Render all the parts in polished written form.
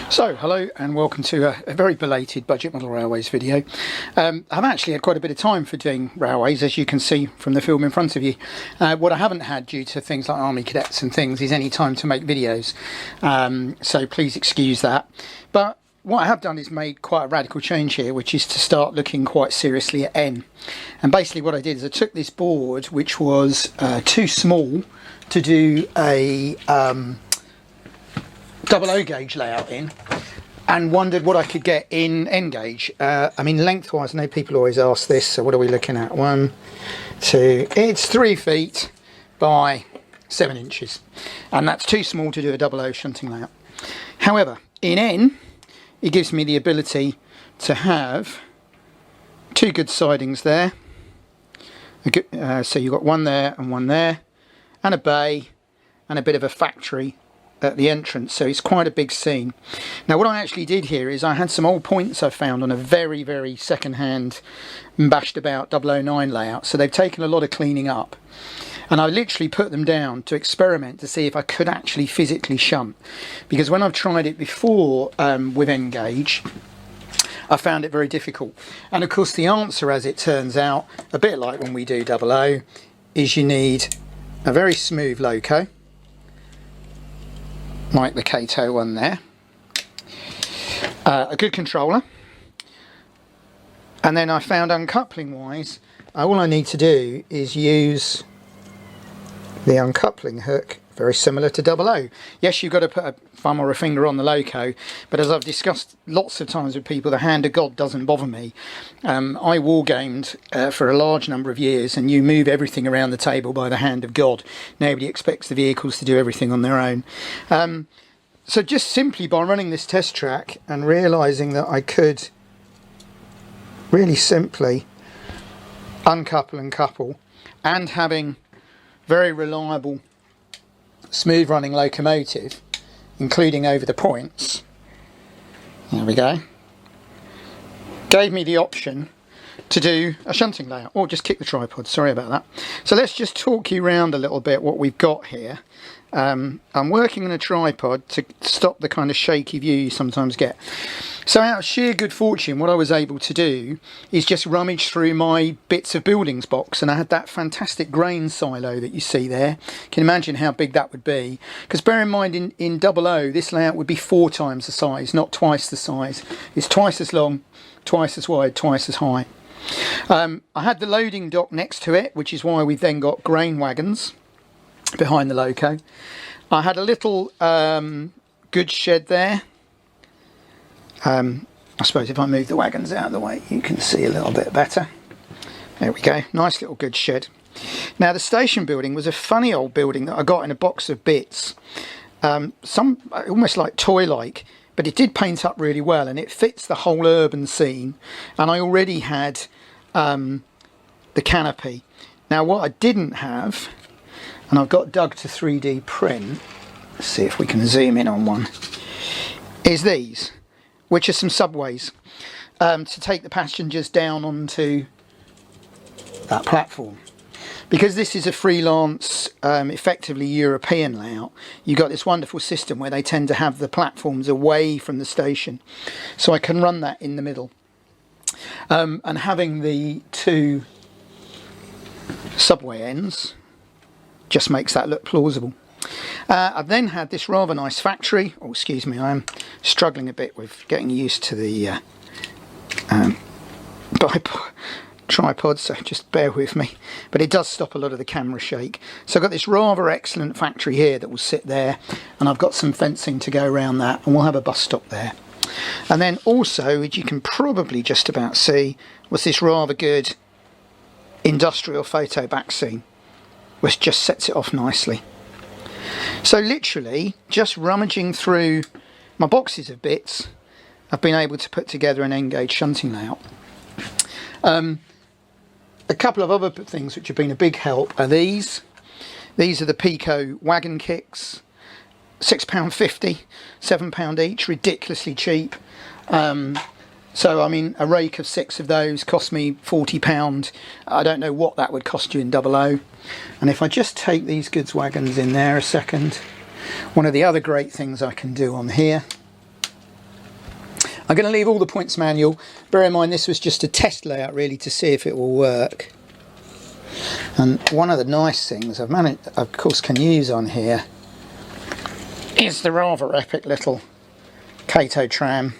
So, hello and welcome to a very belated budget model railways video. I've actually had quite a bit of time for doing railways, as you can see from the film in front of you. What I haven't had, due to things like army cadets and things, is any time to make videos. So please excuse that. But what I have done is made quite a radical change here, which is to start looking quite seriously at N. And basically what I did is I took this board, which was too small to do a double O gauge layout in, and wondered what I could get in N gauge. I mean, lengthwise, I know people always ask this, so what are we looking at? 1, 2, it's 3 feet by 7 inches, and that's too small to do a double O shunting layout. However, in N, it gives me the ability to have 2 good sidings there. So you've got one there, and a bay, and a bit of a factory at the entrance, so it's quite a big scene. Now what I actually did here is I had some old points I found on a very second-hand bashed about 009 layout, so they've taken a lot of cleaning up, and I literally put them down to experiment to see if I could actually physically shunt, because when I've tried it before with N gauge, I found it very difficult. And of course the answer, as it turns out, a bit like when we do 00, is you need a very smooth loco, like the Kato one there, a good controller, and then I found uncoupling wise, all I need to do is use the uncoupling hook, very similar to 00. Yes, you've got to put a thumb or a finger on the loco, but as I've discussed lots of times with people, the hand of God doesn't bother me. I wargamed for a large number of years, and you move everything around the table by the hand of God. Nobody expects the vehicles to do everything on their own. So just simply by running this test track and realising that I could really simply uncouple and couple, and having very reliable smooth running locomotive, including over the points, there we go, gave me the option to do a shunting layout, or just kick the tripod, sorry about that. So let's just talk you around a little bit what we've got here. I'm working on a tripod to stop the kind of shaky view you sometimes get. So out of sheer good fortune, what I was able to do is just rummage through my bits of buildings box, and I had that fantastic grain silo that you see there. You can imagine how big that would be, because bear in mind in 00 this layout would be 4 times the size, not twice the size. It's twice as long, twice as wide, twice as high. I had the loading dock next to it, which is why we've then got grain wagons behind the loco. I had a little goods shed there. I suppose if I move the wagons out of the way you can see a little bit better. There we go, nice little goods shed. Now the station building was a funny old building that I got in a box of bits, some almost like toy-like, but it did paint up really well, and it fits the whole urban scene. And I already had the canopy. Now what I didn't have, and I've got Doug to 3D print, let's see if we can zoom in on one, is these, which are some subways to take the passengers down onto that platform. Because this is a freelance, effectively European layout, you've got this wonderful system where they tend to have the platforms away from the station. So I can run that in the middle. And having the 2 subway ends just makes that look plausible. I've then had this rather nice factory. Oh, excuse me, I am struggling a bit with getting used to the tripod, so just bear with me. But it does stop a lot of the camera shake. So I've got this rather excellent factory here that will sit there, and I've got some fencing to go around that, and we'll have a bus stop there. And then also, as you can probably just about see, was this rather good industrial photo back scene, which just sets it off nicely. So literally just rummaging through my boxes of bits, I've been able to put together an N gauge shunting layout. A couple of other things which have been a big help are these. These are the Pico wagon kicks, £6.50, £7 each, ridiculously cheap. So I mean, a rake of 6 of those cost me £40. I don't know what that would cost you in 00. And if I just take these goods wagons in there a second, One of the other great things I can do on here, I'm going to leave all the points manual. Bear in mind this was just a test layout really to see if it will work. And one of the nice things I've managed, of course, can use on here is the rather epic little Kato tram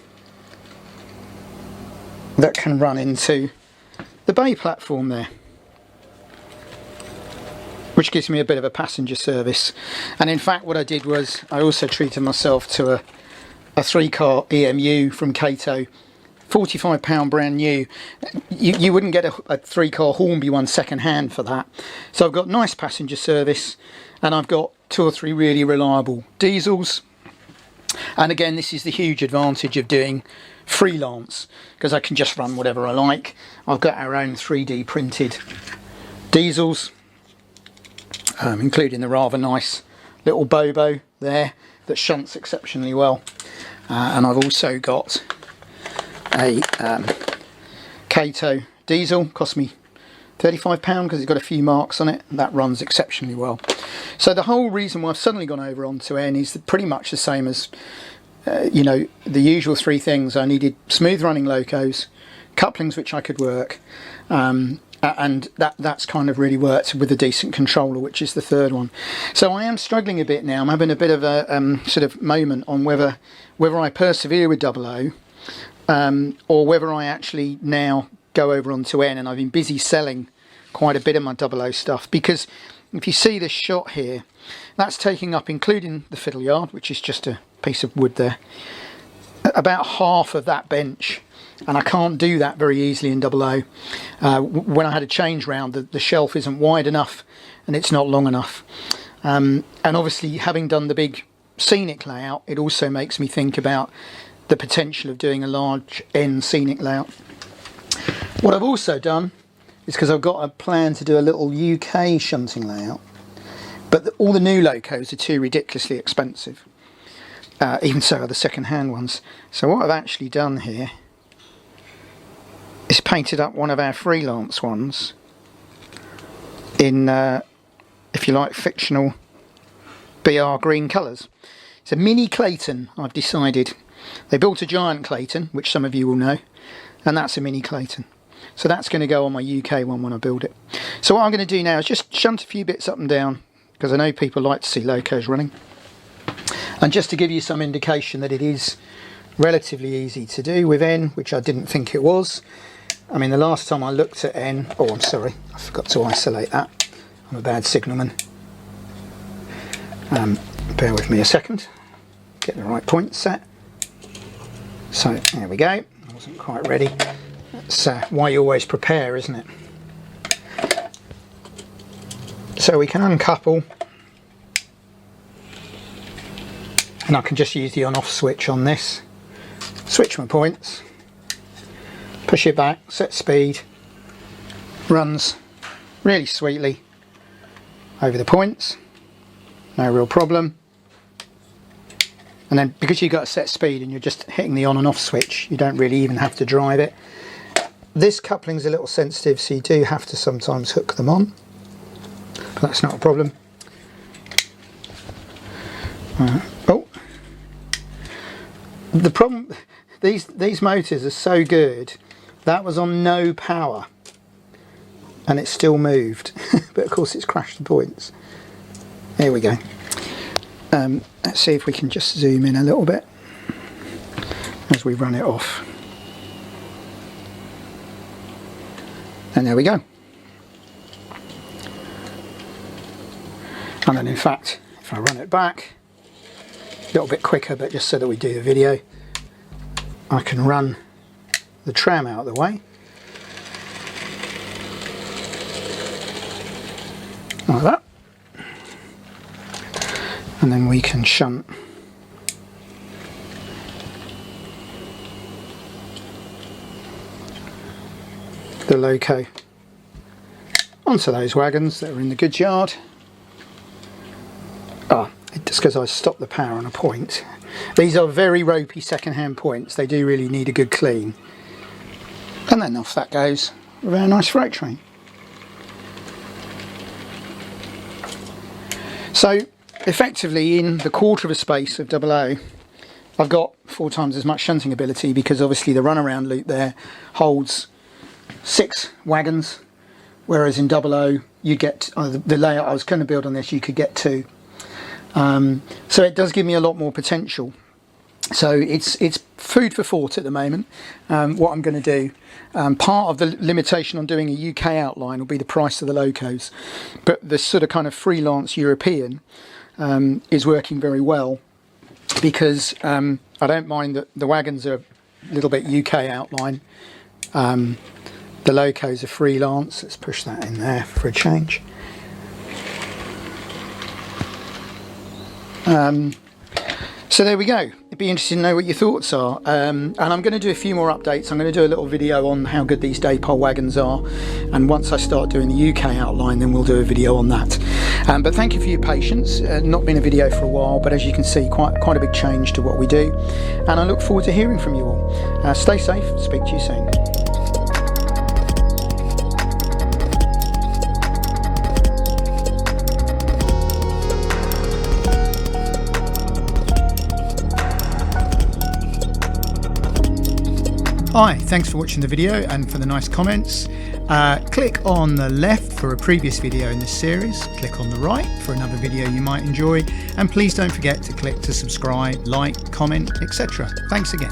that can run into the bay platform there, which gives me a bit of a passenger service. And in fact what I did was I also treated myself to a 3-car EMU from Kato, £45 brand new. You wouldn't get a 3-car Hornby one second hand for that. So I've got nice passenger service, and I've got 2 or 3 really reliable diesels. And again, this is the huge advantage of doing freelance, because I can just run whatever I like. I've got our own 3D printed diesels, including the rather nice little Bobo there that shunts exceptionally well. And I've also got a Kato diesel, cost me £35 because it's got a few marks on it. That runs exceptionally well. So the whole reason why I've suddenly gone over onto N is pretty much the same as you know, the usual 3 things. I needed smooth running locos, couplings which I could work, and that's kind of really worked with a decent controller, which is the 3rd one. So I am struggling a bit now. I'm having a bit of a sort of moment on whether I persevere with 00, or whether I actually now go over onto N. And I've been busy selling quite a bit of my 00 stuff, because if you see this shot here, that's taking up, including the fiddle yard, which is just a piece of wood there, about half of that bench. And I can't do that very easily in 00. When I had a change round, the shelf isn't wide enough and it's not long enough. And obviously, having done the big scenic layout, it also makes me think about the potential of doing a large N scenic layout. What I've also done is, because I've got a plan to do a little UK shunting layout, but all the new locos are too ridiculously expensive. Even so are the second-hand ones. So what I've actually done here is painted up one of our freelance ones in, if you like, fictional BR green colours. It's a mini Clayton, I've decided. They built a giant Clayton, which some of you will know, and that's a mini Clayton. So that's going to go on my UK one when I build it. So what I'm going to do now is just shunt a few bits up and down, because I know people like to see locos running. And just to give you some indication that it is relatively easy to do with N, which I didn't think it was. I mean, the last time I looked at N, oh, I'm sorry, I forgot to isolate that. I'm a bad signalman. Bear with me a second, get the right point set. So there we go, I wasn't quite ready. That's why you always prepare, isn't it? So we can uncouple, and I can just use the on-off switch on this, switch my points, push it back, set speed, runs really sweetly over the points, no real problem. And then because you've got a set speed and you're just hitting the on and off switch, you don't really even have to drive it. This coupling's a little sensitive, so you do have to sometimes hook them on, but that's not a problem. Oh, the problem, these motors are so good. That was on no power and it still moved, but of course it's crashed the points. Here we go. Let's see if we can just zoom in a little bit as we run it off. And there we go. And then in fact, if I run it back a little bit quicker, but just so that we do the video, I can run the tram out of the way like that, and then we can shunt the loco onto those wagons that are in the goods yard. Just because I stopped the power on a point. These are very ropey second-hand points, they do really need a good clean. And then off that goes with our nice freight train. So effectively in the quarter of a space of 00, I've got 4 times as much shunting ability, because obviously the runaround loop there holds 6 wagons, whereas in 00 you get the layout I was going to build on this, you could get 2. So it does give me a lot more potential. So it's food for thought at the moment. What I'm going to do, part of the limitation on doing a UK outline will be the price of the locos, but the sort of kind of freelance European is working very well, because I don't mind that the wagons are a little bit UK outline. The locos are freelance. Let's push that in there for a change. So there we go. It'd be interesting to know what your thoughts are. And I'm going to do a few more updates. I'm going to do a little video on how good these Daypole wagons are. And once I start doing the UK outline, then we'll do a video on that. But thank you for your patience. Not been a video for a while, but as you can see, quite a big change to what we do. And I look forward to hearing from you all. Stay safe. Speak to you soon. Hi, thanks for watching the video and for the nice comments. Click on the left for a previous video in this series, click on the right for another video you might enjoy, and please don't forget to click to subscribe, like, comment, etc. Thanks again.